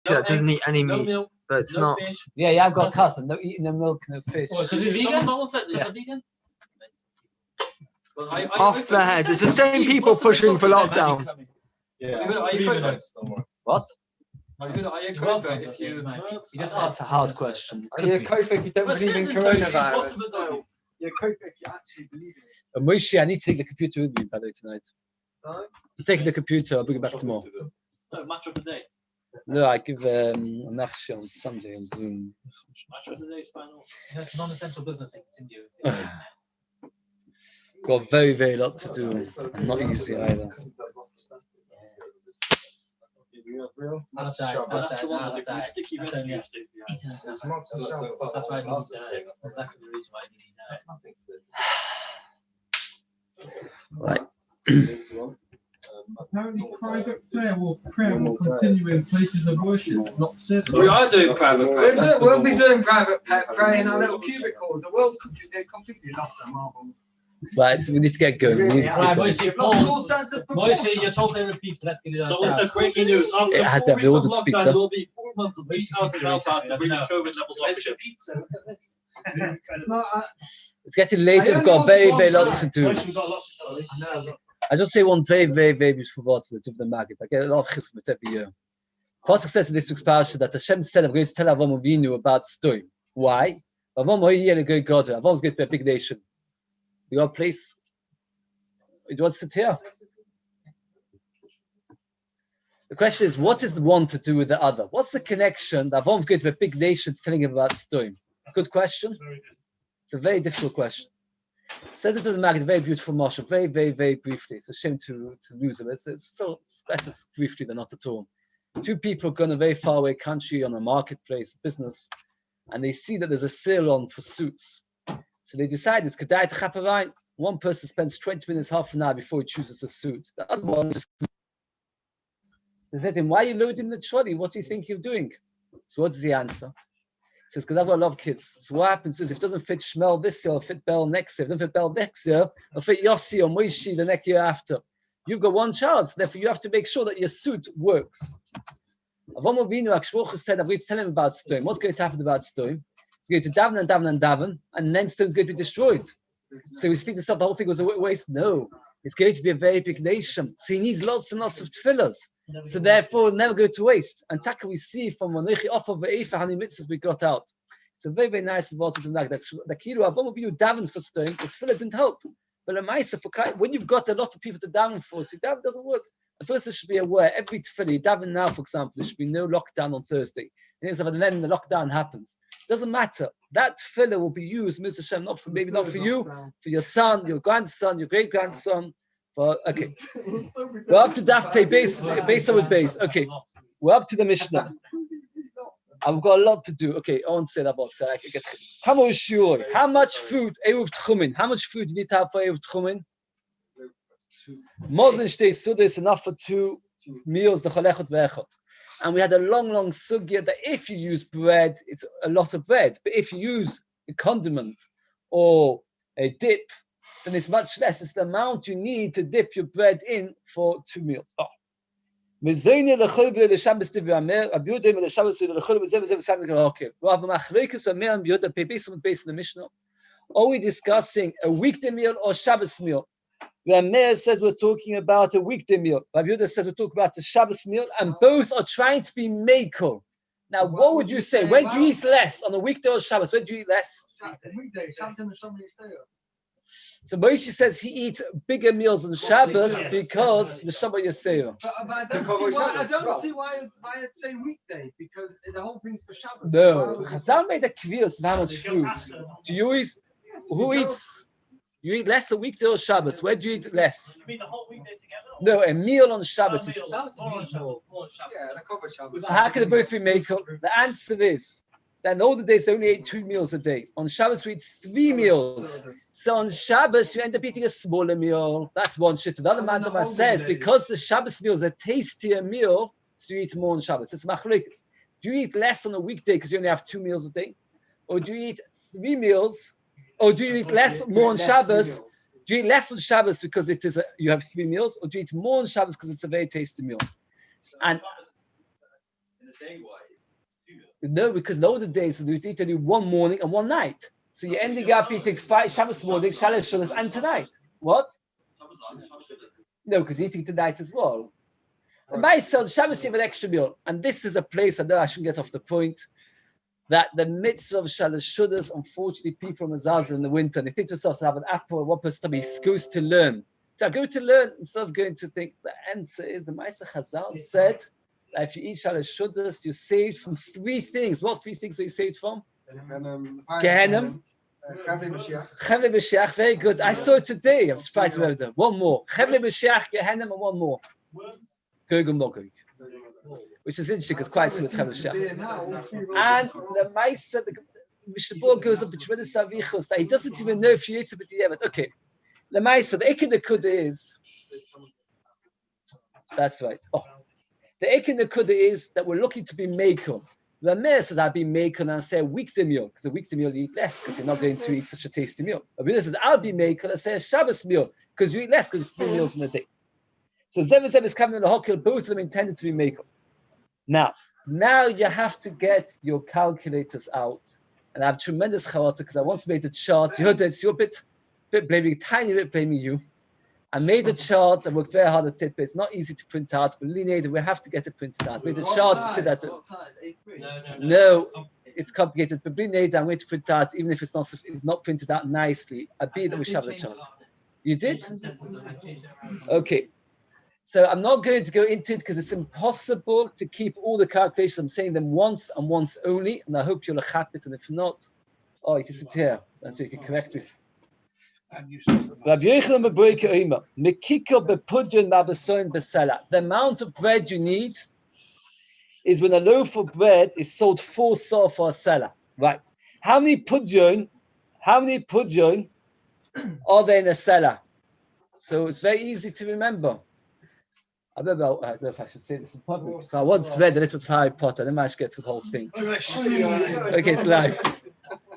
that doesn't eat any meat, milk, but it's not. fish. Yeah, I've got a cousin. No eating no milk, no fish. Because he's vegan. Someone said he's a vegan. Off the head. It's the same people pushing for lockdown. Yeah. What? You just asked a hard question. Are you a kofar if you don't believe in coronavirus? You're a kofar if you actually believe in it. Moshe, I need to take the computer with me, by the way, tonight. No? I'm taking the computer. I'll bring it back tomorrow. No, match of the day. No, I give a nachshir on Sunday on Zoom. Match of the day is final. That's non-essential business. Continue. Got very, very lot to do. And not easy either. That's why I need exactly the reason why I need that. Right. Apparently, private prayer will continue in places of worship, not service. We are doing private prayer. We'll be doing private prayer in our little cubicles. The world's completely lost their marble. Right, we need to get going. Right, Moshe, you're totally repeats. Let's get it out. Someone said breaking news. It had to be ordered to pizza. There will be 4 months of beach out and out to bring COVID levels up. It's not. It's getting late. We've got very, very lot to do. I just say one very, very, very beautiful word to the Maggid. I get a lot of chis from it every year. Pasuk says in this week's parasha that Hashem said, I'm going to tell Avram Avinu about Stoim. Why? Avram Avram's going to be a big nation. You got a place? You want to sit here? The question is, what is the one to do with the other? What's the connection that Avram's going to be a big nation to telling him about Stoim? Good question. It's a very difficult question. Says it to the Maggid, very beautiful marshal, very, very, very briefly. It's a shame to lose him. It's better briefly than not at all. Two people go in a very far away country on a marketplace, business, and they see that there's a sale on for suits. So they decide it's Kedai to Chaperein. One person spends 20 minutes, half an hour before he chooses a suit. The other one just... They said to him, why are you loading the trolley? What do you think you're doing? So what's the answer? He says, because I've got a lot of kids. So what happens is if it doesn't fit Shmuel this year, it'll fit Bell next year. If it doesn't fit Bell next year, it'll fit Yossi or Moishi the next year after. You've got one child, so therefore you have to make sure that your suit works. Avram Avinu, HaKadosh said, I'm going to tell him about Stoim. What's going to happen about Stoim? He's going to daven and daven and daven, and then Stoim's going to be destroyed. So he's thinking to himself, the whole thing was a waste. No, it's going to be a very big nation. So he needs lots and lots of tefillahs. So therefore, it'll never go to waste. And Taka, we see from Manoichi Offer Ve'efa how many mitzvahs we got out. It's a very, very nice word to that. The Kiru Avram Avinu daven for Stoim, the tefillah didn't help. But a ma'aser for when you've got a lot of people to daven for, so daven doesn't work. A person should be aware. Every tefillah, you daven now, for example, there should be no lockdown on Thursday. And then the lockdown happens. Doesn't matter. That tefillah will be used, Mr. Hashem, not for maybe not for you, for your son, your grandson, your great grandson. Okay, we're up to Daf Pei base with base. Okay, we're up to the Mishnah. I've got a lot to do. Okay, I won't say that about it. Shiur. How much food? Eruv Tchumin. How much food do you need to have for Eruv Tchumin? More than shtei suda is enough for 2 meals. The cholechot ve'echot. And we had a long sugya that if you use bread, it's a lot of bread. But if you use a condiment or a dip, then it's much less. It's the amount you need to dip your bread in for 2 meals. Oh. We have a based on the Mishnah. Are we discussing a weekday meal or Shabbos meal? The Meir says we're talking about a weekday meal. Rabbi Yehuda says we're talking about a Shabbos meal, and both are trying to be meiko. Now, what would you say? When do you eat less? On a weekday or Shabbos? When do you eat less? Weekday, Shabbos and Shabbos. So Moshe says he eats bigger meals on Shabbos because the Shabbat Yisrael. But I don't see why I'd say weekday, because the whole thing's for Shabbos. No, Chazal made a kvius of how much food. Do you eat? Who eats? You eat less a weekday or Shabbos? Where do you eat less? You mean the whole weekday together? No, a meal on Shabbos is. Yeah, the covered Shabbos. So how can they both be meiko? The answer is that in older days they only ate 2 meals a day. On Shabbos we eat 3 meals. So on Shabbos you end up eating a smaller meal. That's one shit. The other man says because the Shabbos meal is a tastier meal, so you eat more on Shabbos. It's machlokes. Do you eat less on a weekday because you only have 2 meals a day, or do you eat 3 meals? Or do you eat more on Shabbos? Do you eat less on Shabbos because you have 3 meals? Or do you eat more on Shabbos because it's a very tasty meal? And No, because in older days you eat only one morning and one night. So you're ending up eating 5 Shabbos morning, Shabbos Shulas, and tonight. What? No, because you're eating tonight as well. The Maaseh Shabbos you have an extra meal, and this is a place I know I shouldn't get off the point that the mitzvah of Shabbos Shulas, unfortunately, people in Mazazah in the winter, and they think to themselves, I have an apple, and one person goes to learn. So I go to learn instead of going to think. The answer is the Maaseh Chazal said that if you eat Shabbos Shulas, you're saved from 3 things. What 3 things are you saved from? Gehenna. Chevle B'Shiach, very good. I saw it today. I'm surprised about that. One more. Chevle B'Shiach, Gehenna, and one more. Gog and Magog. Which is interesting because quite similar to Chevle B'Shiach. And the Maaseh, the Mishnah goes up with tremendous avichos that he doesn't even know if you eat it, but yeah, but okay. The Maaseh, the Ekin Nekuda is. That's right. Oh. The Ekin Nekuda is that we're looking to be Meikon. The Amir says, I'll be Meikon and say a weekday meal, because a weekday meal you eat less, because you're not going to eat such a tasty meal. Abinah says, I'll be Meikon and say a Shabbos meal, because you eat less, because it's 3 meals in a day. So Zev is coming in the Hokil, both of them intended to be Meikon. Now you have to get your calculators out. And I have tremendous charata, because I once made a chart. You heard it's your bit blaming, tiny bit blaming you. I made a chart. I worked very hard at it, but it's not easy to print out. But Lineated, we have to get it printed out. I made a chart to say that. No, it's complicated. But Lineated, I'm going to print out, even if it's not printed out nicely. I be that we should have the chart. You did? Okay. So I'm not going to go into it because it's impossible to keep all the calculations. I'm saying them once and once only, and I hope you'll have it. And if not, you can sit here. That's so you can correct me. The amount of bread you need is when a loaf of bread is sold 4 saw for a seller. Right. How many pudyon are there in a seller? So it's very easy to remember. I don't know if I should say this in public. So I once read a little bit of Harry Potter. I didn't manage to get through the whole thing. Okay, it's live.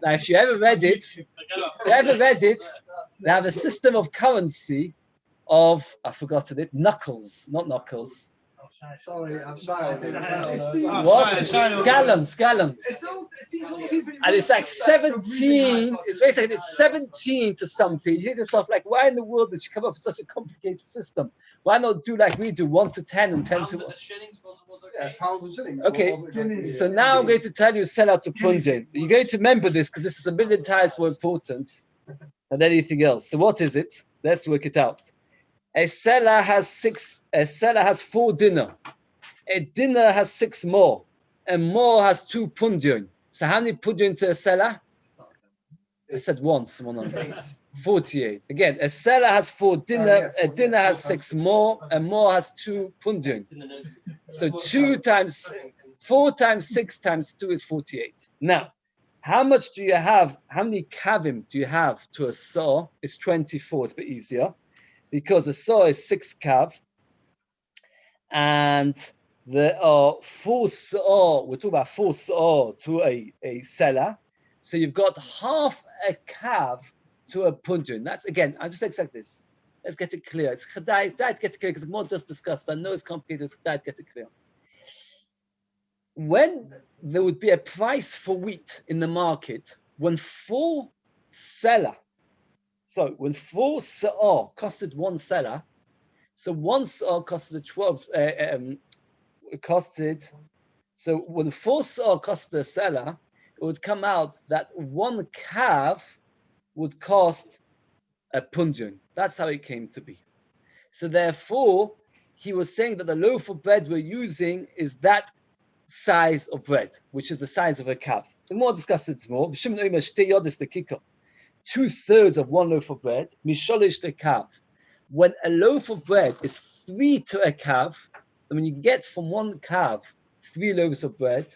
Now, if you ever read it, they have a system of currency of, I've forgotten it, knuckles, not knuckles. Sorry, I'm sorry. What? Gallons. And it's like 17, it's basically it's 17 to something. You hear yourself like, why in the world did you come up with such a complicated system? Why not do like we do, 1 to 10 and 10 to 1? Pounds and shillings. Okay, so now I'm going to tell you sell out to Punjab. You're going to remember this because this is a million times more important than anything else. So what is it? Let's work it out. A seller has 4 dinner. A dinner has 6 more. And more has 2 pundion. So how many pundion to a seller? I said once, 48. Again, a seller has 4 dinner, a dinner has 6 more, and more has 2 pundion. So 4 times 6 times 2 is 48. Now, how much do you have? How many kavim do you have to a saw? It's 24. It's a bit easier. Because the saw is 6 kav, and there are 4 saw, we're talking about 4 saw to a seller. So you've got half a kav to a punjun. That's, again, I'll just accept this. Let's get it clear. It's chadai to get it clear, because more just discussed. I know it's complicated, it's chadai to get it clear. When there would be a price for wheat in the market, when 4 seller, so when 4 sa'ah costed 1 seller, so 1 sa'ah costed 12, so when 4 sa'ah costed a seller, it would come out that 1 kav would cost a punjun. That's how it came to be. So therefore, he was saying that the loaf of bread we're using is that size of bread, which is the size of a kav. The more discussed it's more. 2/3 of 1 loaf of bread, misholish the kav. When a loaf of bread is 3 to a kav, and when you get from 1 kav 3 loaves of bread,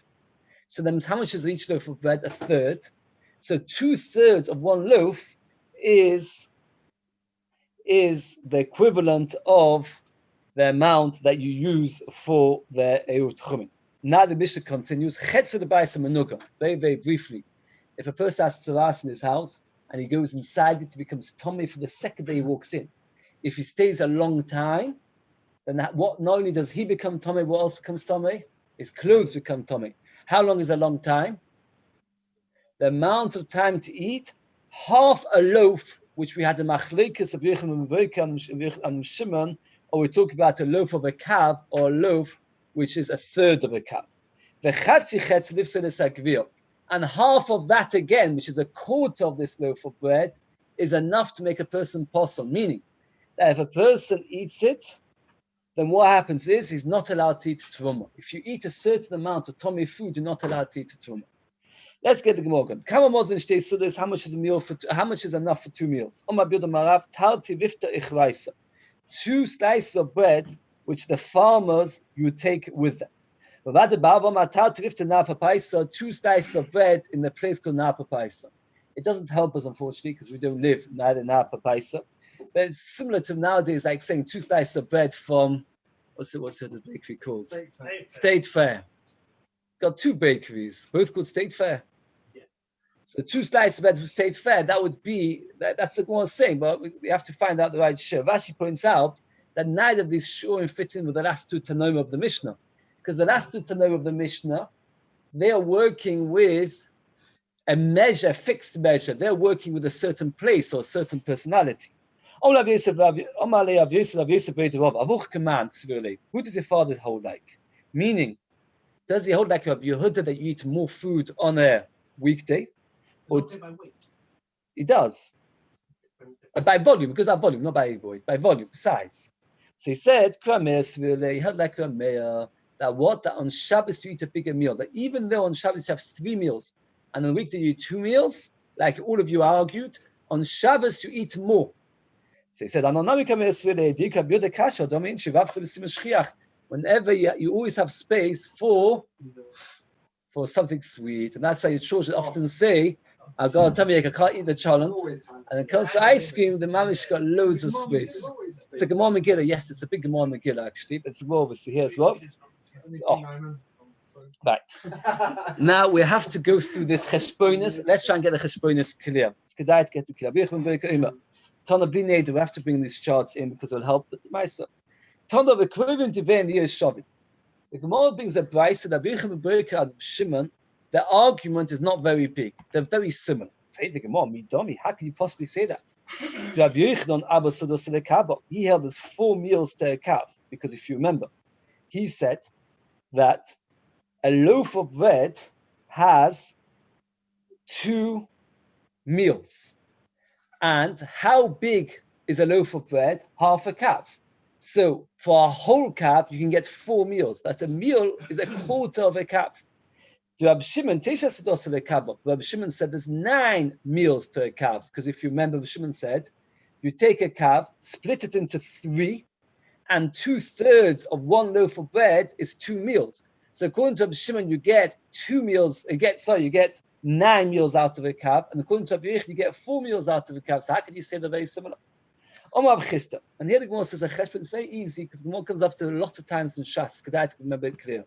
so then how much is each loaf of bread? 1/3. So 2/3 of 1 loaf is the equivalent of the amount that you use for the Eiruvin Tchumen. Now the Mishnah continues. Chetzu the Baisa Menuga. Very, very briefly. If a person has tzaras in his house, and he goes inside it, he becomes tummy for the second day he walks in. If he stays a long time, then not only does he become tummy, what else becomes tummy? His clothes become tummy. How long is a long time? The amount of time to eat half a loaf, which we had the machlekes of Yehuda and Shimon, or we talk about a loaf of a calf or a loaf which is a third of a calf. And half of that again, which is a quarter of this loaf of bread, is enough to make a person possum. Meaning that if a person eats it, then what happens is he's not allowed to eat truma. If you eat a certain amount of tummy food, you're not allowed to eat truma. Let's get the Gemara going. How much is a meal for? How much is enough for 2 meals? 2 slices of bread, which the farmers you take with them. 2 slices of bread in the place called Napa Paisa. It doesn't help us, unfortunately, because we don't live near Napa Paisa. But it's similar to nowadays, like saying 2 slices of bread from what's the bakery called? State Fair. Got 2 bakeries, both called State Fair. Yeah. So 2 slices of bread from State Fair, that would be, that's the one saying, but we have to find out the right shiur. Rashi points out that neither of these shiurim fit in with the last 2 Tanoim of the Mishnah. Because the last 2 Tanoim of the Mishnah, they are working with a measure, fixed measure. They're working with a certain place or a certain personality. Who does your father hold like? Meaning, does he hold like Rabbi Yehuda that you eat more food on a weekday? Or By weight. he does. By volume, because by volume, not by voice, by volume, size. So he said, he held like Rameir, that what? That on Shabbos you eat a bigger meal. That even though on Shabbos you have 3 meals, and on a weekday you eat 2 meals, like all of you argued, on Shabbos you eat more. So he said, whenever you always have space for something sweet. And that's why your children often say, I got to tell me I can't eat the cholent. And it comes for ice cream, the mamish got loads of space. It's a Gemara Megillah. Yes, it's a big Gemara Megillah, actually. But it's more obviously here as well. Right. Now we have to go through this cheshbonis. Let's try and get the cheshbonis clear. It's kedai to get it clear. Tana bli neder, we have to bring these charts in because it'll help the Maisa. Tana v'kruvim tivein yesh shavim. The Gemara brings a brayso that Birchim and Berka and Shimon, the argument is not very big. They're very similar. The Gemara, Midomi, how can you possibly say that? He held us 4 meals to a calf, because if you remember, he said that a loaf of bread has 2 meals. And how big is a loaf of bread? Half a calf. So for a whole calf, you can get 4 meals. That's a meal is a quarter of a calf. Rabbi Shimon said there's 9 meals to a calf. Because if you remember, Rabbi Shimon said, you take a calf, split it into 3, and 2/3 of 1 loaf of bread is 2 meals. So according to Rabbi Shimon, you get 2 meals, you get 9 meals out of a calf, and according to Rabbi Yehuda, you get 4 meals out of a calf. So how can you say they're very similar? And here the Gemara says a cheshbon. It's very easy because the Gemara comes up to a lot of times in Shas. Kedai to remember it clear.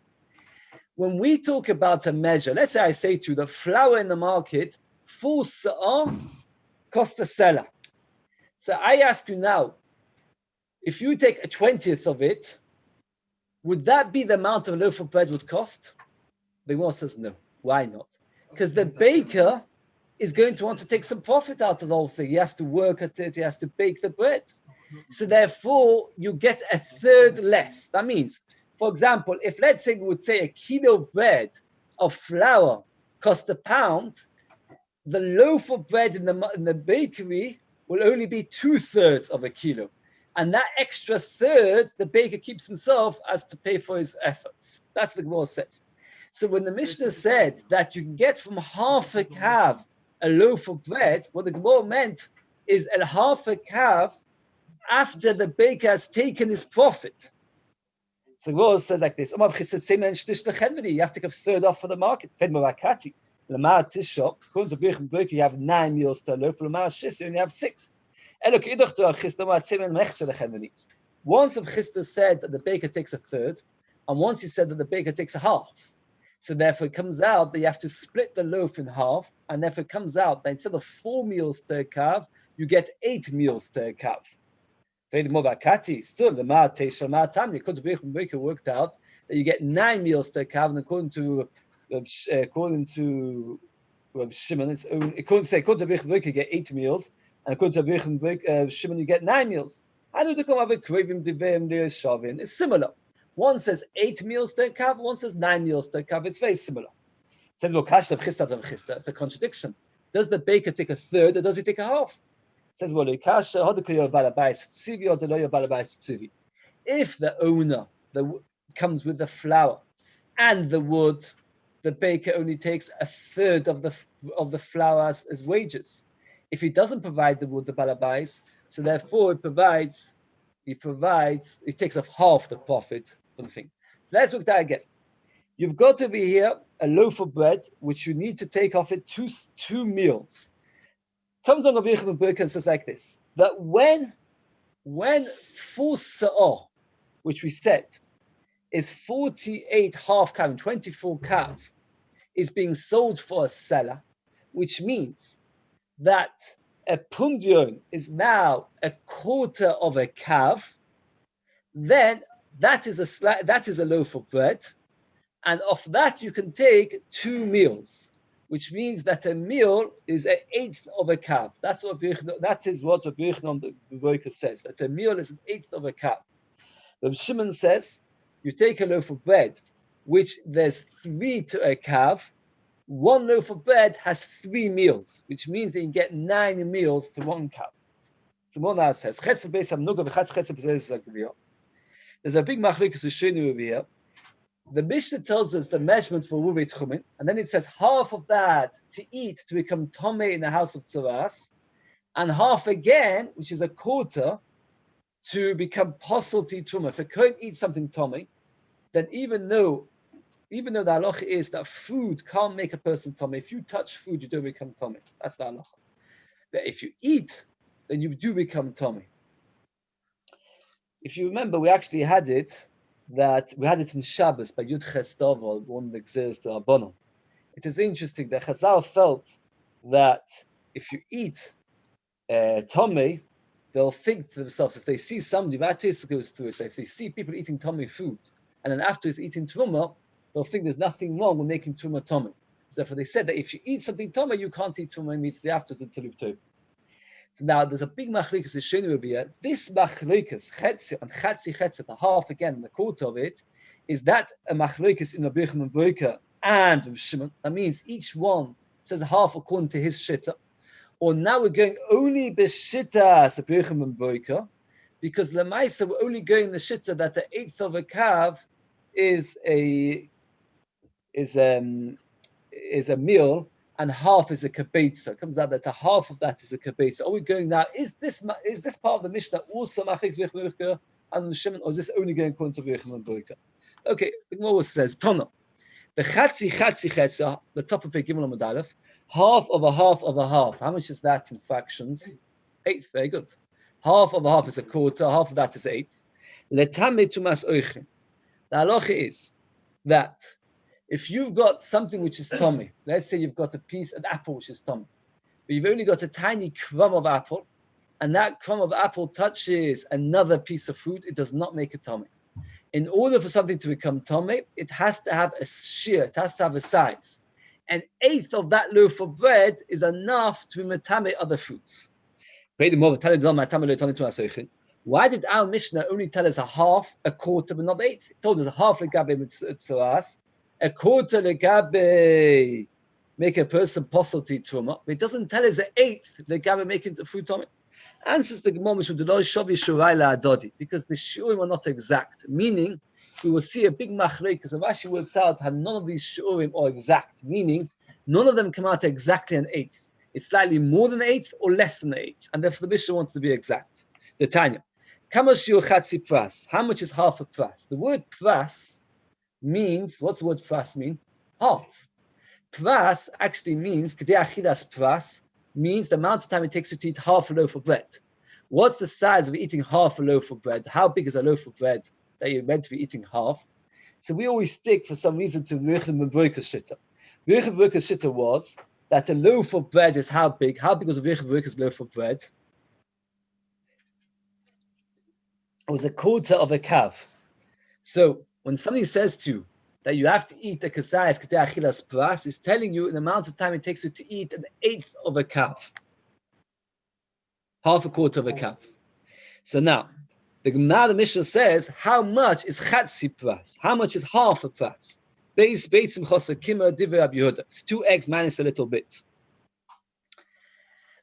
When we talk about a measure, let's say I say to you, the flour in the market, 4 sa'ah cost a seller. So I ask you now, if you take a 20th of it, would that be the amount of a loaf of bread would cost? The Gemara says no. Why not? Because the baker is going to want to take some profit out of the whole thing. He has to work at it. He has to bake the bread. So therefore, you get 1/3 less. That means, for example, if let's say we would say a kilo of bread of flour cost £1, the loaf of bread in the bakery will only be 2/3 of a kilo. And that extra third, the baker keeps himself as to pay for his efforts. That's what the Gemara says. So when the Mishnah said that you can get from half a calf a loaf of bread, what the Gemara meant is a half a calf after the baker has taken his profit. So the Gemara says like this: you have to take 1/3 off for the market. According to Birchim Berka, you have 9 meals to a loaf. You only have 6. Once of Chisda said that the baker takes 1/3, and once he said that the baker takes 1/2. So therefore it comes out that you have to split the loaf in half, and therefore it comes out that instead of 4 meals to a calf, you get 8 meals to a calf. Still, the Baker worked out that you get 9 meals to a kav, and according to Shimon, according to Birchim V'Oika, you get 8 meals, and according to Birchim Shimon, you get 9 meals. It's similar. One says 8 meals to a kav, one says 9 meals to a kav. It's very similar. It says, it's a contradiction. Does the baker take a third or does he take a half? It says, if the owner comes with the flour and the wood, the baker only takes a third of the flour as wages. If he doesn't provide the wood, the balabais, so therefore he takes off half the profit for the thing. So let's look at that again. You've got to be here a loaf of bread, which you need to take off it two meals. Comes on Yehuda Steinberg and says like this, that when full sa'ah, which we said is 48 half kav, 24 kav, is being sold for a seller, which means that a pundion is now a quarter of a kav, then that is a loaf of bread, and of that you can take 2 meals, which means that a meal is an eighth of a kav. That is what Rabbi Yehuda says, that a meal is an eighth of a kav. Rabbi Shimon says, you take a loaf of bread, which there's 3 to a kav. 1 loaf of bread has 3 meals, which means that you get 9 meals to 1 kav. So Mona says, there's a big machlokes Shiur over here. The Mishnah tells us the measurement for Ruvei Tchumen, and then it says half of that to eat to become Tomei in the house of Tzaras, and half again, which is a quarter, to become Posel Truma. If a Kohen eats something Tomei, then even though the halacha is that food can't make a person Tomei, if you touch food, you don't become Tomei. That's the halacha. But if you eat, then you do become Tomei. If you remember, we actually had it in Shabbos by Yud Ches Dovel, one of the Gzeres to Rabbanon. It is interesting that Chazal felt that if you eat Tomei, they'll think to themselves, if they see somebody, Vatis goes through it, so if they see people eating Tomei food, and then afterwards eating Truma, they'll think there's nothing wrong with making Truma Tomei. So therefore they said that if you eat something Tomei, you can't eat Truma immediately afterwards until you've told. So now there's a big machlokes in Shiur over here. This machlokes, chetzi and chetzi, the half again, the quarter of it, is that a machlokes in Rabbi Yehuda Steinberg and Rabbi Shimon. That means each one says half according to his shitta. Or now we're going only b'shitta Rabbi Yehuda Steinberg, because lemaisa we're only going the shitta that the eighth of a kav is a meal, and half is a kabetza. It comes out that a half of that is a kabetza. Are we going now? Is this part of the Mishnah also machik Yehuda and Shimon, or is this only going according to Yehuda Steinberg? Okay, the Gemara says Tana. The chetzi, the top of a gimel amud aleph, half of a half of a half. How much is that in fractions? 8. Very good. Half of a half is a quarter. Half of that is 8. Letame tumas oichin. The halacha is that if you've got something which is tummy, let's say you've got an apple which is tummy, but you've only got a tiny crumb of apple, and that crumb of apple touches another piece of food, it does not make a tummy. In order for something to become tummy, it has to have a shear, it has to have a size. An eighth of that loaf of bread is enough to be metame other foods. Why did our Mishnah only tell us a half, a quarter, but not the eighth? It told us a half legabe mitzuras, a quarter legabe make a person possibly truma, but it doesn't tell us an eighth legabe making the food tummy. Answers the Gemara because the shiurim are not exact, meaning we will see a big machlokes because Rashi works out how none of these shiurim are exact, meaning none of them come out exactly an eighth. It's slightly more than an eighth or less than an eighth, and therefore the Mishnah wants to be exact. The Tanya, kama shiur chatzi pras? How much is half a pras? The word pras means, what's the word pras mean? Half. Pras actually means, kedei achilas pras, means the amount of time it takes you to eat half a loaf of bread. What's the size of eating half a loaf of bread? How big is a loaf of bread that you're meant to be eating half? So we always stick, for some reason, to Yehuda Steinberg shitta. Yehuda Steinberg shitta was that a loaf of bread is how big? How big was a Yehuda Steinberg's loaf of bread? It was a quarter of a kav. So when somebody says to you that you have to eat a kazayas k'tei achilas pras, it's telling you an amount of time it takes you to eat an eighth of a calf, half a quarter of a calf. So now, the Mishnah says, how much is chatzi pras? How much is half a pras? Beis beitzim chosa kimmer divrei Rabbi Yehuda. It's 2 eggs minus a little bit.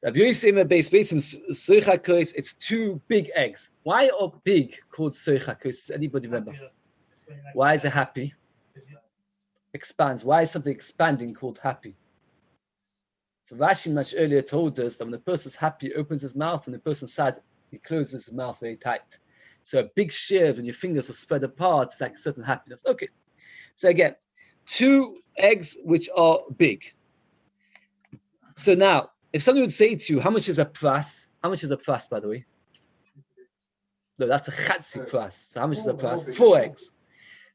Rabbi Yehuda beis beitzim soichakos. It's 2 big eggs. Why are big called soichakos? Anybody remember? Why is it happy? Expands. Why is something expanding called happy? So Rashi much earlier told us that when a person's happy, he opens his mouth, and the person's sad, he closes his mouth very tight. So a big shiur when your fingers are spread apart, it's like a certain happiness. Okay. So again, 2 eggs which are big. So now, if somebody would say to you, how much is a pras? How much is a pras, by the way? No, that's a chatzi pras. So how much is a pras? 4 eggs.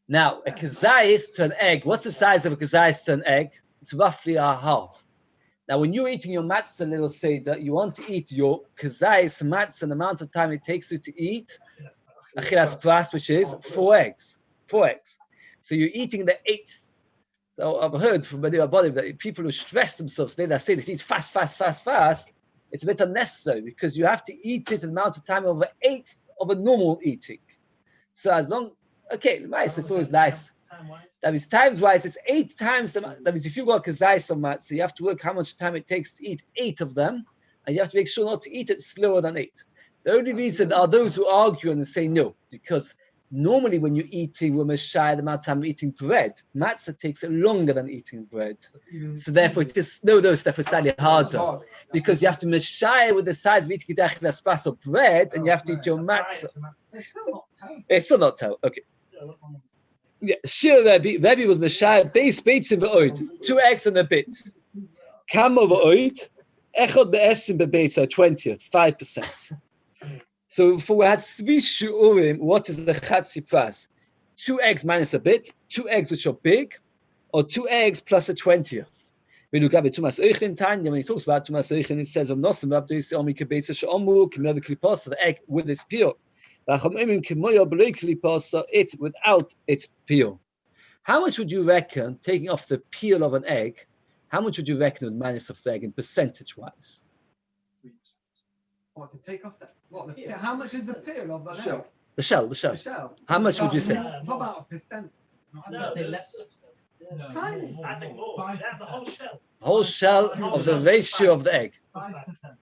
Now, a kazayis to an egg, what's the size of a kazayis to an egg? It's roughly a half. Now, when you're eating your matzah, little seder, you want to eat your kazayis matzah, and the amount of time it takes you to eat achilas pras, which is 4 eggs. 4 eggs. So you're eating the 8th. So I've heard from many body that people who stress themselves, they say they eat fast, it's a bit unnecessary because you have to eat it in the amount of time of an 8th of a normal eating. So as long, okay, nice, it's always nice. That means times-wise, it's 8 times. That means if you got kazayis or matzah, you have to work how much time it takes to eat 8 of them, and you have to make sure not to eat it slower than 8. The only reason are those who argue and say no, because normally when you're eating with Messiah, the amount of time eating bread, matzah takes longer than eating bread. So therefore, therefore slightly harder, because you have to Messiah with the size of eating achilas of bread, and you have to eat your matzah. It's still not tell. Okay. Yeah, Shiur Rebbe was Messiah, beis beitzim ve'oid, 2 eggs and a bit. Kamo ve'oid, echad be'esim be'beitza, 20th, 5%. So if we had 3 shiurim, what is the chatzi pras? 2 eggs minus a bit, 2 eggs which are big, or 2 eggs plus a 20th. When you grab it Tumas Eichin Tanya, when he talks about Tumas Eichin, it says, the egg with its peel. It without its peel. How much would you reckon, taking off the peel of an egg, how much would you reckon with minus of the egg in percentage-wise? What, to take off that? What, the, how much is the peel of the Shell. The shell. The shell. How much would you say? What about a percent? I'd say less than a percent. Tiny. I think more. The whole shell. The whole shell of the ratio of the egg. 5%.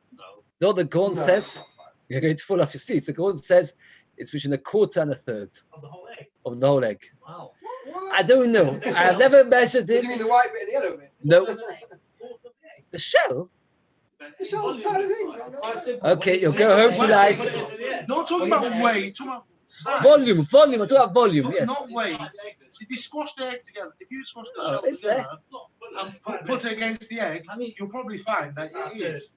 Though the Gaon says, you're going to fall off your seat. The Gaon says it's between a quarter and a third Of the whole egg. of the whole egg. Wow. I don't know. I have never measured Does he mean the it. white bit and the yellow bit? No. The shell? The shell's tiny thing. Okay, you'll go home tonight. Not talking about weight, talking about size. Volume. I'm talking about volume, yes. Not weight. So if you squash the egg together, if you squash the Oh, shell is together and put it against the egg, you'll probably find that it is.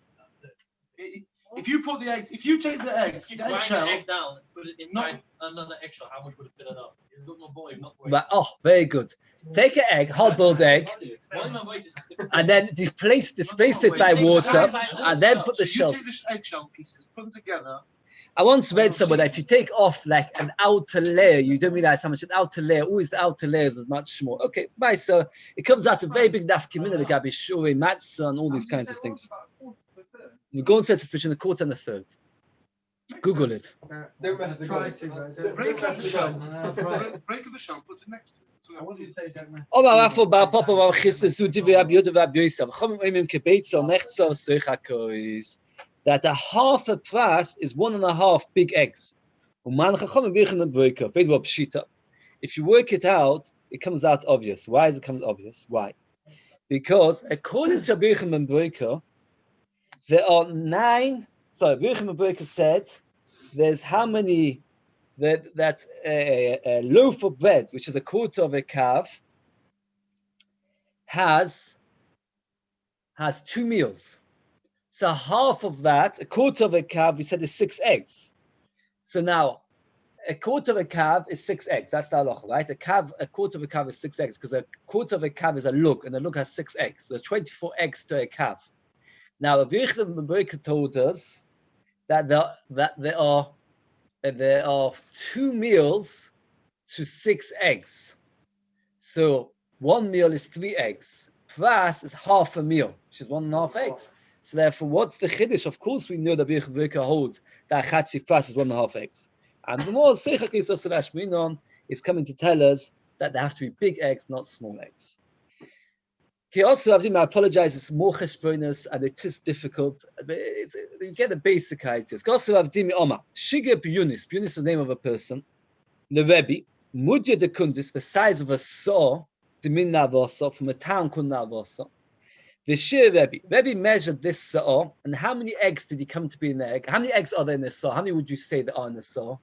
If you put the egg, if you take the egg, You the grind eggshell, the egg down, put it inside another eggshell, how much would it fill it up? It's a bit more volume, not weight. But, oh, very good. Take an egg, hard-boiled egg, Volume and weight is and then displace it by water, and then put the so you take shells. the eggshell pieces, put them together. I once read somewhere that if you take off like an outer layer, you don't realize how much an outer layer, always the outer layers is much more. Okay, bye. So it comes out a very big nafkamina, the gabi shuri, matzah, and all these kinds of things. The Gaon says it's between a quarter and a third. Google it. Don't mess with the Try goat. to. Break up the shell. Right. Break up the shell, put it next to it. So I wouldn't say don't mess. Omar Rafal Bar Papa Bar Chisda Zudi Rabbi Yehuda Rabbi Yosef. Chomim Oimim Kebeitza Mechza Soichakois. That a half a pras is 1.5 big eggs. If you work it out, it comes out obvious. Why does it come obvious? Why? Because according to Rabbi Yochanan ben Broika, there are 9. So Rabbi Yochanan ben Broika said, there's how many that a loaf of bread, which is a quarter of a calf, has 2 meals. So half of that, a quarter of a calf, we said is 6 eggs. So now, a quarter of a calf is 6 eggs. That's the halacha, right? A quarter of a calf is 6 eggs, because a quarter of a calf is a lug, and a lug has 6 eggs. So there's 24 eggs to a calf. Now, Rabbi Yochanan ben Broika told us that there are 2 meals to 6 eggs. So 1 meal is 3 eggs. Plus is half a meal, which is 1.5 eggs. So therefore, what's the chiddush? Of course, we know that Birka holds that chatzi plus is 1.5 eggs. And the more Seichak is coming to tell us that they have to be big eggs, not small eggs. He also, I apologize, it's more cheshbonos and it is difficult. You get the basic ideas. Also, Avdimi Oma, Shiga Bunis. Bunis is the name of a person. The Rebbe, Mudya de Kundis, the size of a saw, the min navosa, from a town called Navosa. The Shiur Rebbe measured this saw, and how many eggs did he come to be in the egg? How many eggs are there in the saw? How many would you say there are in the saw?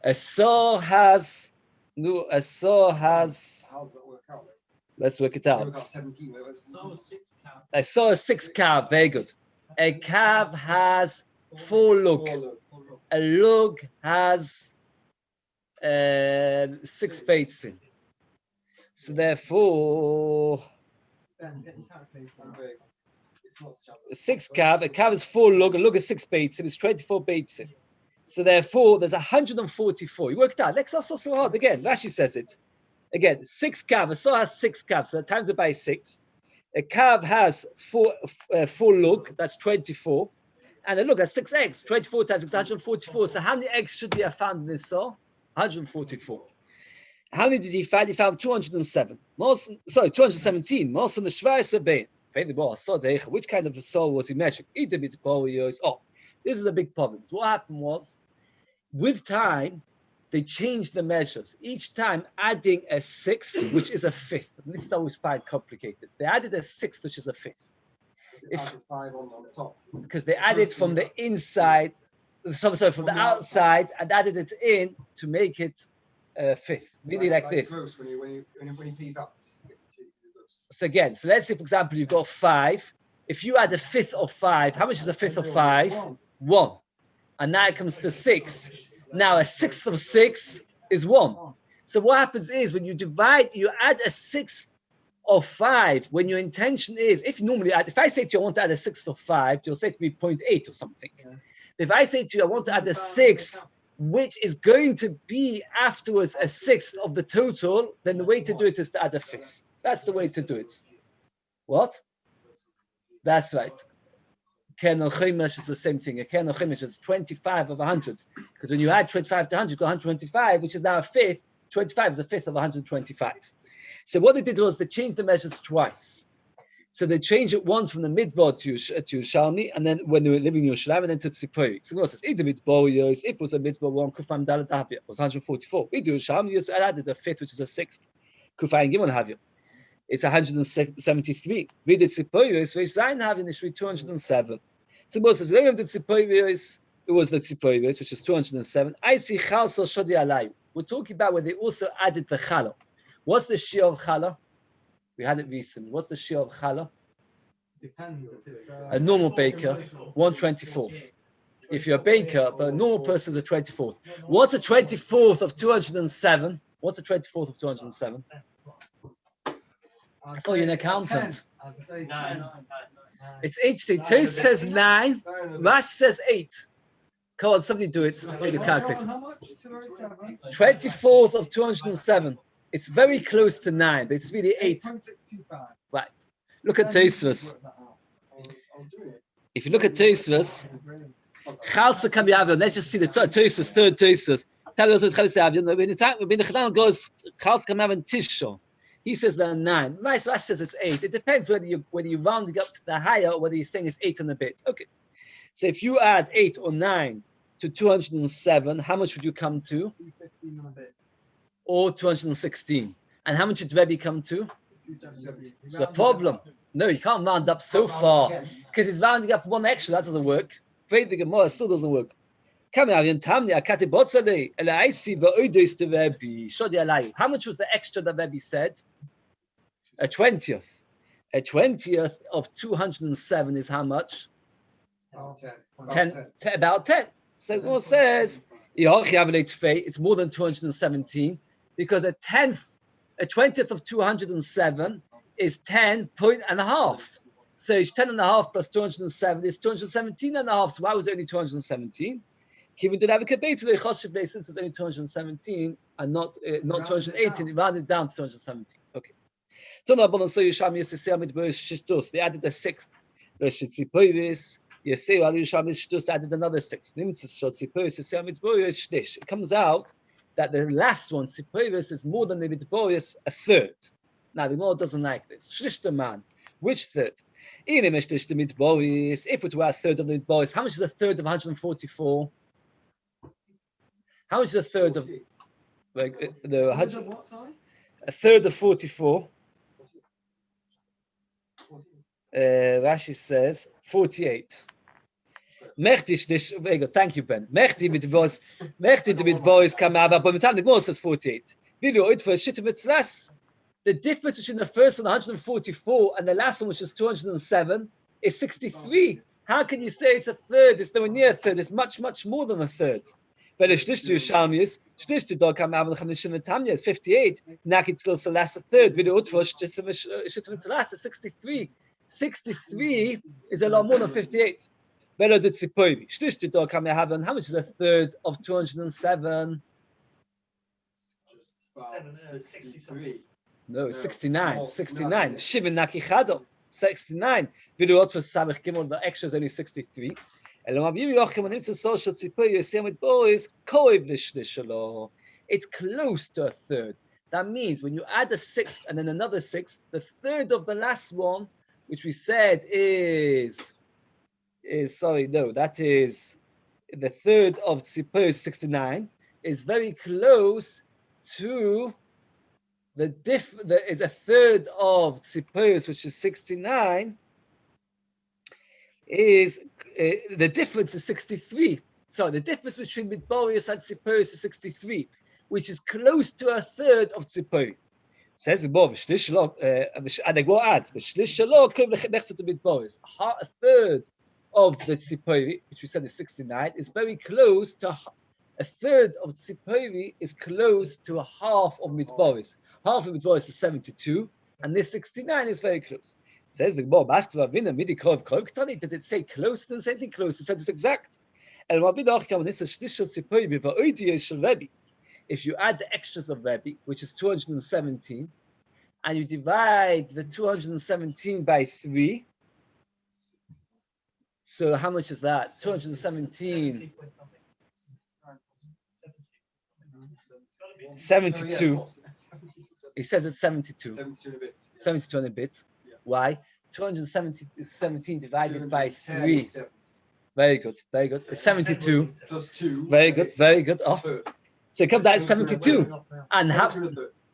A saw has. How's that work out? Let's work it out. We've got 17. I saw a 6 calf. Very good. A calf has 4 lug. A lug has 6 beitzim. So therefore, a 6 calf. A calf is 4 lug. A lug is 6 beitzim. It's 24 beitzim. So therefore, there's 144. You worked out. Let's also so hard again. Rashi says it again. 6 calf. A saw has 6 calves. So that times it by 6. A calf has 4 lug. That's 24. And a look at 6 eggs. 24 times 6, 144. So how many eggs should he have found in this saw? 144. How many did he find? He found 207. 217. Which kind of a saw was he measuring? Oh. This is a big problem. So what happened was, with time, they changed the measures. Each time adding a 6th, which is a 5th. And this is always quite complicated. They added a 6th, which is a 5th. Because they added from the inside, from the outside, and added it in to make it a 5th. Really like this. So again, so let's say, for example, you've got 5. If you add a 5th of 5, how much is a 5th of 5? 1. And now it comes to 6. Now a 6th of 6 is 1. So what happens is when you divide, you add a 6th of 5 when your intention is, if I say to you I want to add a 6th of 5, you'll say to me 0.8 or something. Yeah. If I say to you I want to add a 6th, which is going to be afterwards a 6th of the total, then the way to do it is to add a 5th. That's the way to do it. What? That's right. Ken or Chimish is the same thing. A Ken or Chimish is 25 of 100. Because when you add 25 to 100, you got 125, which is now a 5th. 25 is a 5th of 125. So what they did was they changed the measures twice. So they changed it once from the midbar to Yerushalmi, and then when they were living in Yerushalayim, and then to Tzipori. So it says, if it was a midbar one, Kufam Dalet Havia, it was 144. We do Yerushalmi, you added a 5th, which is a 6th. Kufay Gimel Havia. It's 173. We did Tzipori, which Zayin Havia, it should be 207. So it says, the Tzipori, it was the Tzipori, which is 207. I see Chalso Shodi Alayu. We're talking about where they also added the Challah. What's the Shiur of Challah? We had it recently. What's the Shiur of Challah? Depends. If it's a normal baker, 1/24th. If you're a baker, but a normal person is a 24th. What's a 24th of 207? What's a 24th of 207? I thought you're an accountant. I'd say 9. It's HD. Toast says 9. Rash says 8. Come on, somebody do it. Make a calculator. How much? 207? 24th of 207. It's very close to 9, but it's really 8. 8.625. Right. Look at Tosfos. If you look at Tosfos, Chalsa Kamyav, let's just see the Tosfos, third Tosfos. When the Chanan goes, Chalsa Kamyav and Tisho, he says there are 9. Rash says it's 8. It depends whether you're rounding up to the higher or whether you're saying it's 8 and a bit. Okay. So if you add 8 or 9 to 207, how much would you come to? 215 and a bit. Or 216. And how much did Rebbe come to? 270. It's a problem. No, you can't round up so far because he's rounding up 1 extra. That doesn't work. Faith the Gemara still doesn't work. How much was the extra that Rebbe said? A 20th. A 20th of 207 is how much? 10. About 10. So it says it's more than 217 because a 20th of 207 is 10.5. So it's 10.5 plus 207 is 217.5. So why was it only 217? Even to the Abikabeit, the Choshev Beis, since it's only 217 and not 218, it rounded down to 217. Okay. So now, so Yisham Yisrael Midbar Shishtus. They added a sixth. Reshitzipoivis. Yisrael Al Yisham Shishtus added another sixth. Nimtzis Shotzipoivis Yisrael Midbar Shdish. It comes out that the last one, Tzipoivis, is more than the Midbar, a third. Now the Gemara doesn't like this. Shlishta man. Which third? If it were a third of the Midbar, how much is a third of 144? How much is a third of like the 100? A third of 44. Rashi says 48. Very good. Thank you, Ben. Mechti with boys come out, but by the time the Gemara says 48. Video it for shit less. The difference between the first one, 144, and the last one, which is 207, is 63. How can you say it's a third? It's nowhere near a third. It's much, much more than a third. But it's shlish to dog come out is 58. Nakit still so last a third. Video utfo shit is 63. 63 is a lot more than 58. Better did Sipoivi. Shlish to dog come out. How much is a third of 207? 63. No, it's 69. 69. Shivin Naki Chado. 69. Video utfo Samech Gimel. The extra is only 63. It's close to a third. That means when you add a sixth and then another sixth, the third of the last one, which we said is that is the third of Tzipor 69, is very close to there is a third of Tzipor, which is 69. Is the difference is 63. So the difference between Midborius and Tzipor is 63, which is close to a third of Tzipor. Says the Bob, and they go add a third of the Tzipor, which we said is 69, is very close to a third of Tzipor is close to a half of Midborius. Half of Midborius is 72, and this 69 is very close. Says the Bob, ask for Avina midi kov ktani. Did it say close? It didn't say anything close. It said it's exact. If you add the extras of Rebbe, which is 217, and you divide the 217 by 3, so how much is that? 217. 72. He says it's 72. 72 and a bit. Why? 217 divided by 3. Very good, very good. It's 72. Plus 2. Very good, very good. Oh. So it comes out at 72. And how?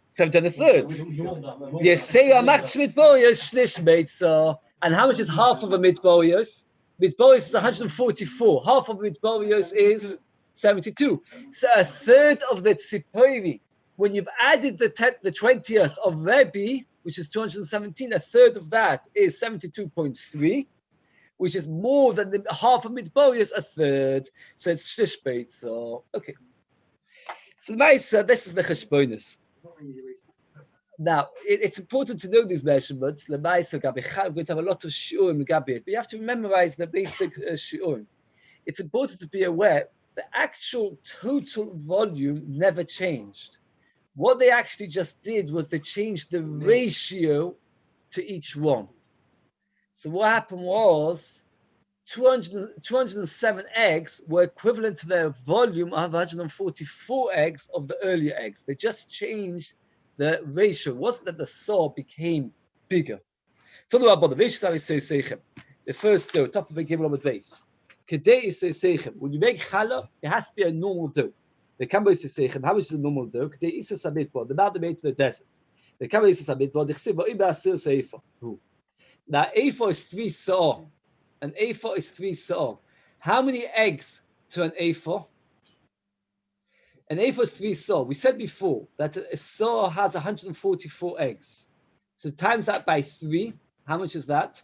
70 and a third. Yes, say a max midboyos shlish meitza. And how much is half of a midboyos? Midboyos is 144. Half of midboyos is 72. So a third of the tzipori. When you've added the 20th of Rebbe, which is 217, a third of that is 72.3, which is more than the half of Midborius, a third. So it's shlish beit. So okay. So this is the cheshbonis. Now it's important to know these measurements. We're going to have a lot of shiurim, but you have to memorize the basic shiurim. It's important to be aware the actual total volume never changed. What they actually just did was they changed the ratio to each one. So what happened was 207 eggs were equivalent to the volume of 144 eggs of the earlier eggs. They just changed the ratio. It wasn't that the saw became bigger. Tell me about the first dough, top of the gimel on the base. When you make challah, it has to be a normal dough. The Kamba is saying, how much is a normal dough? The Isa Sabitwa, the mountain made to the desert. The Kamba is Sabitwa, the Chsiba, Iba Asir Seifa. Now, A4 is 3 saw. An A4 is 3 saw. How many eggs to an A4? An A4 is 3 saw. We said before that a saw has 144 eggs. So times that by 3, how much is that?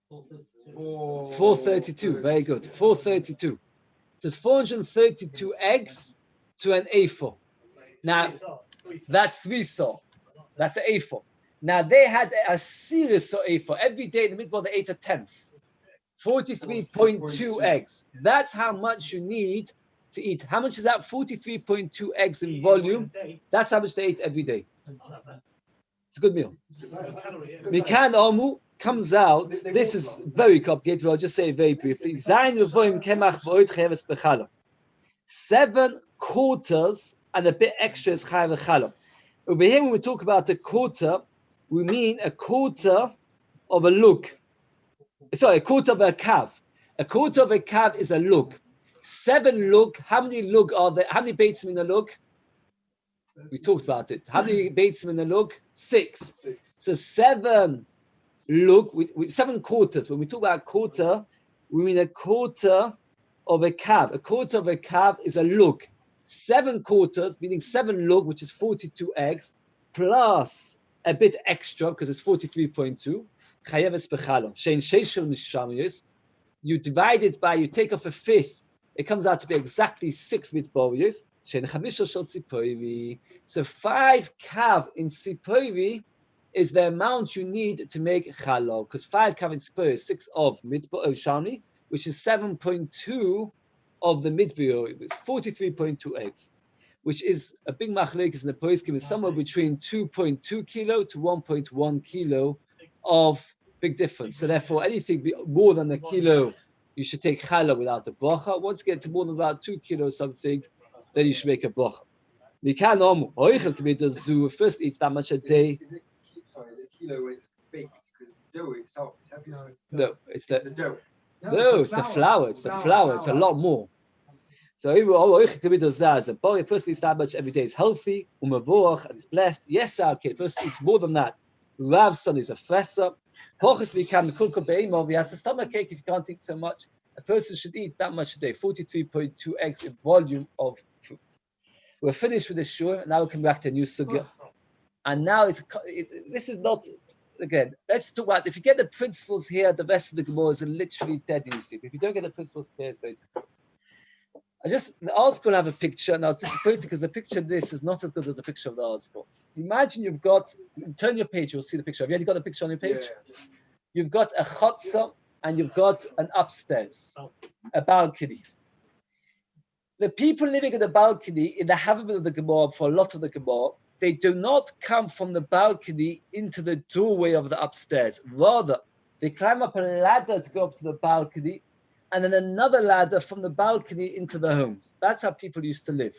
432. Very good. 432. So it's 432 eggs to an A4. Now, that's 3 saw. That's an A4. Now, they had a series of A4. Every day in the midbar, they ate a tenth. 43.2 eggs. That's how much you need to eat. How much is that? 43.2 eggs in volume. That's how much they ate every day. It's a good meal. Mikan Omu comes out. This is very complicated, but I'll just say it very briefly. 7 quarters and a bit extra is chayav v'challah. Over here, when we talk about a quarter, we mean a quarter of a lug. Sorry, a quarter of a kav. A quarter of a kav is a lug. 7 lug. How many lug are there? How many beitzim in a lug? We talked about it. How many beitzim in a lug? 6. So 7 lug, 7 quarters. When we talk about a quarter, we mean a quarter of a kav. A quarter of a kav is a lug. 7 quarters, meaning 7 lug, which is 42 eggs, plus a bit extra, because it's 43.2. You divide it by, you take off a fifth, it comes out to be exactly 6 mitbovius. So 5 kav in Sipovi is the amount you need to make challah, because 5 kav in Sipovi is 6 of mitbovius, which is 7.2 of the midbovius, it's 43.2 eggs, which is a big machlekes in the poskim, is somewhere between 2.2 kilo to 1.1 kilo of big difference. So therefore, anything more than a kilo, you should take challah without a bracha. Once you get to more than about 2 kilos something, then you should make a bracha. First eats that much a day. Is it kilo when it's baked? Because dough itself is heavy. No, it's the dough. No, it's the flour. It's the flour. It's a lot more. So the person eats that much every day is healthy, and is blessed. Yes, okay. The person eats more than that. Rav's son is a fresser. He has a stomach ache if you can't eat so much. A person should eat that much a day, 43.2 eggs in volume of food. We're finished with the shiur. Now we come back to a new sugya. And now this is not, again, let's talk about, if you get the principles here, the rest of the Gemara is literally dead easy. If you don't get the principles here, it's very difficult. The article have a picture, and I was disappointed because the picture of this is not as good as the picture of the article. Imagine turn your page, you'll see the picture. Have you already got the picture on your page? Yeah. You've got a chotzer and you've got an upstairs, a balcony. The people living in the balcony, in the habit of the Gemara, for a lot of the Gemara, they do not come from the balcony into the doorway of the upstairs. Rather, they climb up a ladder to go up to the balcony, and then another ladder from the balcony into the homes. That's how people used to live.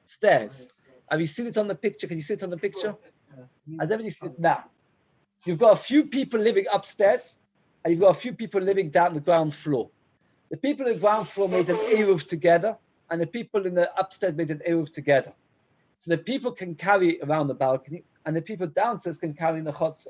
Stairs. Have you seen it on the picture? Can you see it on the picture? Has everybody seen it? Now, you've got a few people living upstairs, and you've got a few people living down the ground floor. The people in the ground floor made an Eiruvin together, and the people in the upstairs made an Eiruvin together. So the people can carry around the balcony, and the people downstairs can carry in the chotzer.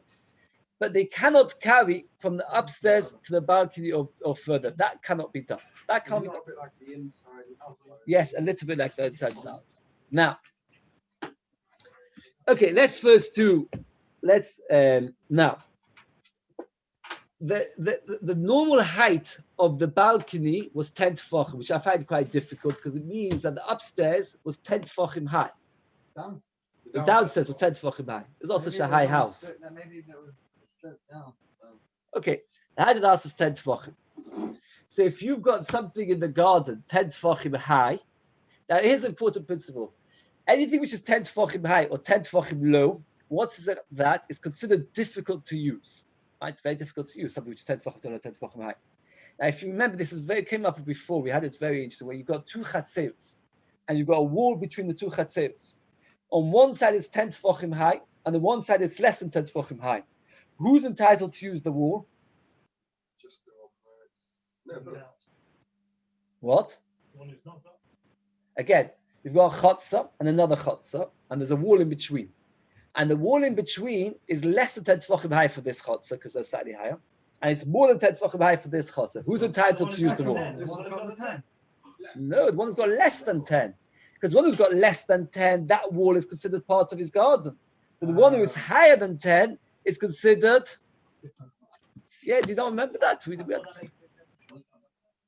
But they cannot carry from the upstairs to the balcony or further. That cannot be done. That can't be done. A bit like the inside and outside. Yes, a little bit like the inside and outside. Now, okay, let's now. The normal height of the balcony was 10 tefachim, which I find quite difficult because it means that the upstairs was 10 tefachim high. The downstairs was 10 tefachim high. It was also such a high house. Maybe that was down. Okay, the height of the house was 10 tefachim. So if you've got something in the garden 10 tefachim high, now here's an important principle. Anything which is 10 tefachim high or 10 tefachim low, that is considered difficult to use. Right? It's very difficult to use something which is 10 tefachim or 10 tefachim high. Now, if you remember, came up before. We had it very interesting, where you've got 2 chatzeros, and you've got a wall between the 2 chatzeros. On one side is 10 tefachim high, and the one side is less than 10 tefachim high. Who's entitled to use the wall? Just the one where it's... What? Again, you've got a chotzer and another chotzer, and there's a wall in between. And the wall in between is less than 10 tefachim high for this chotzer, because they're slightly higher. And it's more than 10 tefachim high for this chotzer. Who's entitled to use the wall? No, the one who's got less than 10. Because one who's got less than 10, that wall is considered part of his garden. But the one who is higher than 10 is considered... Yeah, do you not remember that?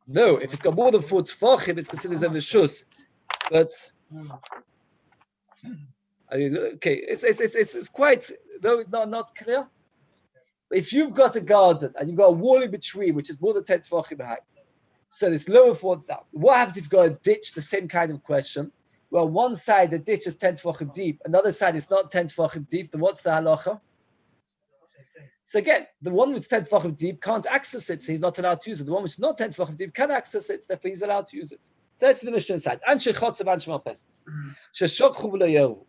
No, if it's got more than 4 tefachim, it's considered a reshus. But... I mean, okay, it's quite, though it's not clear. If you've got a garden and you've got a wall in between, which is more than 10 tefachim high, so it's lower for that. What happens if you've got a ditch? The same kind of question. Well, one side the ditch is 10 tefachim deep, another side is not 10 tefachim deep. Then what's the halacha? So again, the one which is 10 tefachim deep can't access it, so he's not allowed to use it. The one which is not 10 tefachim deep can access it, so therefore he's allowed to use it. So that's the Mishnah side. Anshe chotzav anshe malpeses. Sheshokchu v'lo yeru.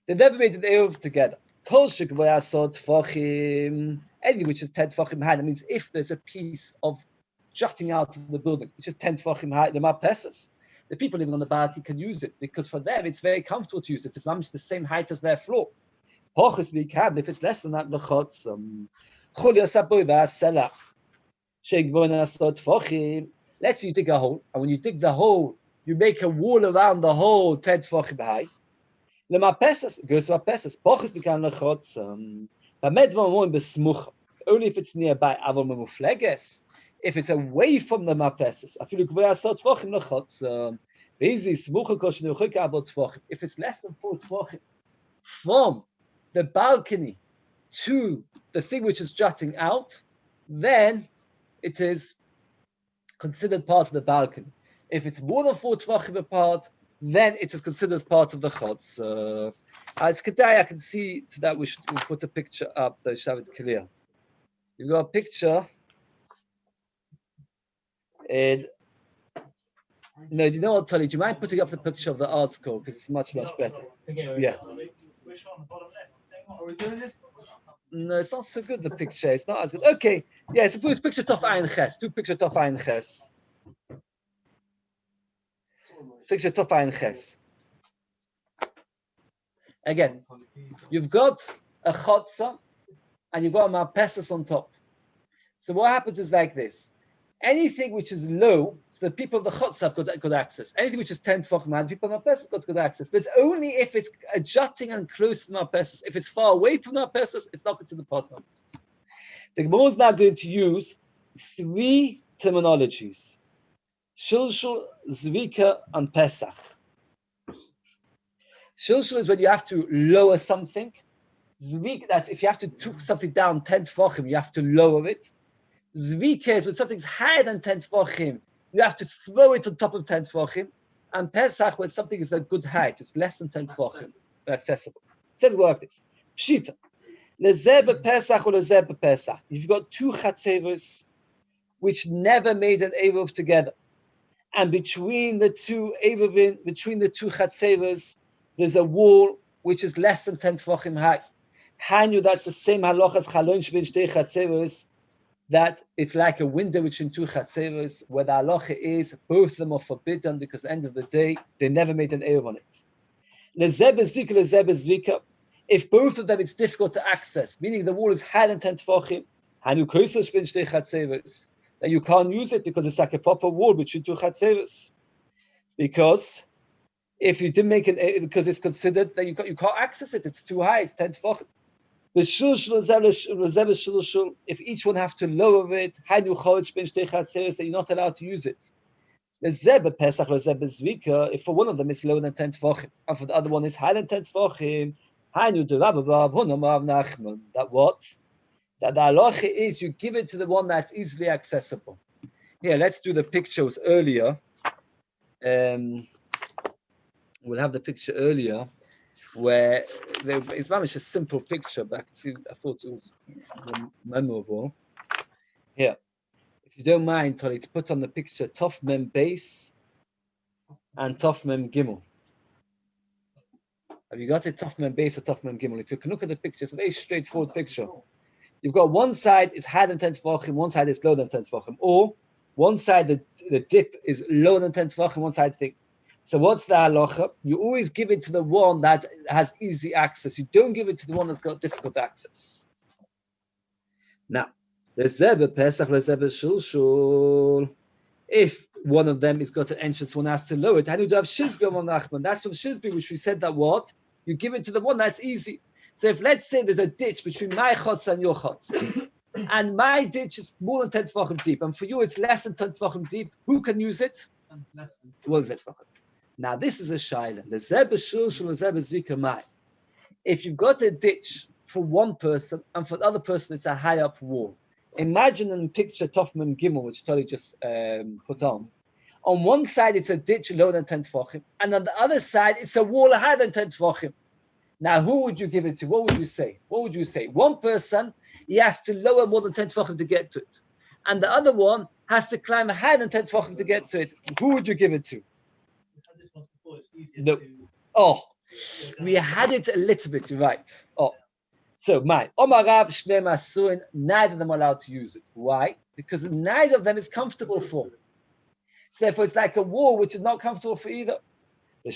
They never made an eruv together. Kol shekvayasot tefachim. Anything which is 10 tefachim high, that means if there's a piece of jutting out of the building, which is 10 tefachim high, the malpeses, the people living on the balcony can use it because for them it's very comfortable to use it. It's much the same height as their floor. If it's less than that, let's say you dig a hole, and when you dig the hole, you make a wall around the hole 10 tefachim high. It goes to Mapesas. Only if it's nearby. If it's away from the Mapesas, if it's less than 4 tefachim from the balcony to the thing which is jutting out, then it is considered part of the balcony. If it's more than 4 tefachim apart, then it is considered as part of the chutz. As Kedai, I can see so that we'll put a picture up, though, should have it clear. You've got a picture. And no, do you know what, Tolly? Do you mind putting up the picture of the art school? Because it's much, much better. Yeah. Which one? The bottom left. Are we doing this? No, it's not so good, the picture. It's not as good. Okay. Yeah, so put picture Tov Ayin Ches. Do picture Tov Ayin Ches. Picture Tov Ayin Ches. Again, you've got a chotza and you've got a marpesas on top. So what happens is like this. Anything which is low, so the people of the chotza have got good access. Anything which is 10 tefachim, people of marpesas got good access. But it's only if it's jutting and close to the marpesas. If it's far away from the marpesas, it's not considered part of the marpesas. The Gemara is now going to use 3 terminologies: Shulshul, Zvika, and Pesach. Shulshul is when you have to lower something. Zvika, that's if you have to take something down 10 tefachim, you have to lower it. Zvika is when something's higher than 10 tefachim, you have to throw it on top of 10 tefachim. And Pesach, when something is a good height, it's less than 10 tefachim, accessible. It says like this. Pshita. Lezeb Pesach or lezeb Pesach. You've got 2 chatzevos which never made an eruv together. And between the 2 Eiruvin, between the 2 chatzevos, there's a wall which is less than 10 tefachim high. Hanyu, that's the same halacha as chalon shbein shtei chatzevos, that it's like a window between 2 chatzevos, where the halacha is both of them are forbidden because at the end of the day, they never made an eruv on it. Lezeb zvika, lezeb zvika. If both of them it's difficult to access, meaning the wall is higher than 10 tefachim, hanyu koso shbein shtei chatzevos, that you can't use it because it's like a proper wall between 2 chatzevos. Because if you didn't make it, because it's considered that you can't access it, it's too high, it's 10 tefachim. The shul, if each one have to lower it, that you're not allowed to use it. If for one of them it's lower than 10 tefachim, and for the other one it's higher than 10 tefachim, that what? That the halacha is you give it to the one that's easily accessible. Here, let's do the pictures earlier. We'll have the picture earlier where it's a simple picture, but I thought it was memorable. Here, if you don't mind, Tolly, to put on the picture Tov Mem Beis and Tov Mem Gimel. Have you got it, Tov Mem Beis or Tov Mem Gimel? If you can look at the picture, it's a very straightforward picture. You've got one side is higher than 10 tefachim, one side is lower than 10 tefachim, or one side the dip is lower than 10 tefachim, one side thing. So what's the halacha? You always give it to the one that has easy access. You don't give it to the one that's got difficult access. Now, if one of them has got an entrance, one has to lower it. How do you have shizbi on Nachman? That's from shizbi, which we said that what? You give it to the one that's easy. So if let's say there's a ditch between my chotz and your chotz, and my ditch is more than 10 tefachim deep, and for you it's less than 10 tefachim deep, who can use it? Well, now this is a shaila. If you've got a ditch for one person, and for the other person, it's a high up wall. Imagine in picture Tofman Gimel, which Tony just put on. On one side, it's a ditch lower than 10 tefachim, and on the other side, it's a wall higher than 10 tefachim. Now, who would you give it to? What would you say? What would you say? One person, he has to lower more than 10 tefachim to get to it, and the other one has to climb higher than 10 tefachim to get to it. Who would you give it to? No. Oh, we had it a little bit, right. Oh, so my Omar Rav Shnei Masuin, neither of them are allowed to use it. Why? Because neither of them is comfortable for. So therefore, it's like a wall which is not comfortable for either. We'll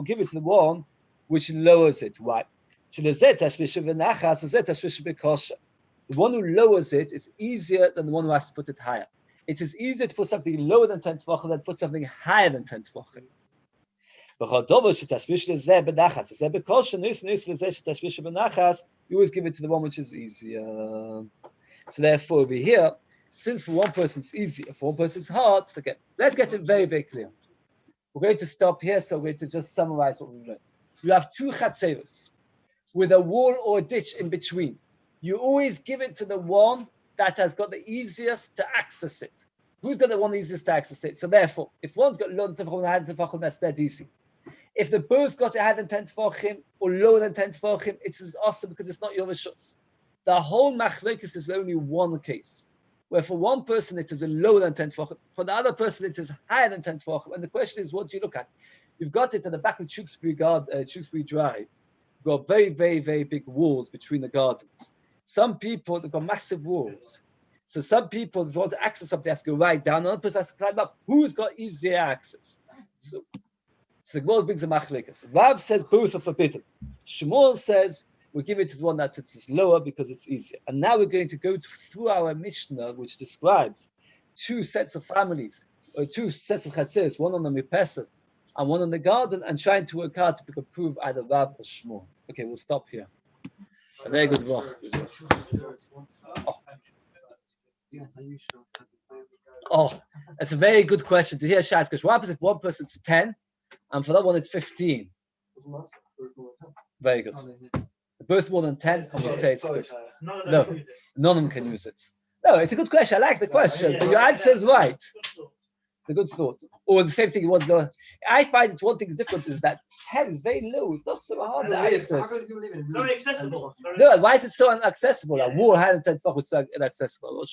give it to the one which lowers it. Why? The one who lowers it is easier than the one who has to put it higher. It is easier to put something lower than 10 tefachim than to put something higher than 10 tefachim. You always give it to the one which is easier. So therefore, over here, since for one person it's easy, for one person it's hard, okay, let's get it very, very clear. We're going to stop here, so we're going to just summarize what we've learned. You have two chatzeros with a wall or a ditch in between. You always give it to the one that has got the easiest to access it. Who's got the one easiest to access it? So therefore, if one's got lower than 10 tefachim, that's dead easy. If they both got it higher than 10 tefachim or lower than 10 tefachim, it's awesome because it's not your rishus. The whole machlokes is only one case, where for one person it is a lower than 10 tefachim, for the other person it is higher than 10 tefachim. And the question is, what do you look at? You've got it at the back of Tewksbury Drive. You've got very, very, very big walls between the gardens. Some people, they've got massive walls. So some people, if they want to access something, they have to go right down. Another person has to climb up. Who's got easier access? So the Gemara brings a machlekes. Rav says both are forbidden. Shmuel says we give it to the one that it's lower because it's easier. And now we're going to go through our Mishnah, which describes two sets of families, or two sets of chatzeros, one on the Mipeseth and one on the garden, and trying to work out if we can prove either Rav or Shmuel. Okay, we'll stop here. A very good work. Oh, that's a very good question to hear Shad, because what happens if one person's 10 and for that one it's 15? Very good. Both more than 10 and we say it's good. No, none of them can use it. No, it's a good question. I like the question. But your answer is right. It's a good thought. Or the same thing you want to know. I find that one thing is different is that 10 is very low. It's not so hard to access. Very accessible. No, why is it so inaccessible? A wall higher than 10 tefachim is so inaccessible.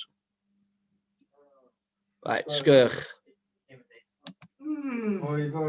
Right, shkirch.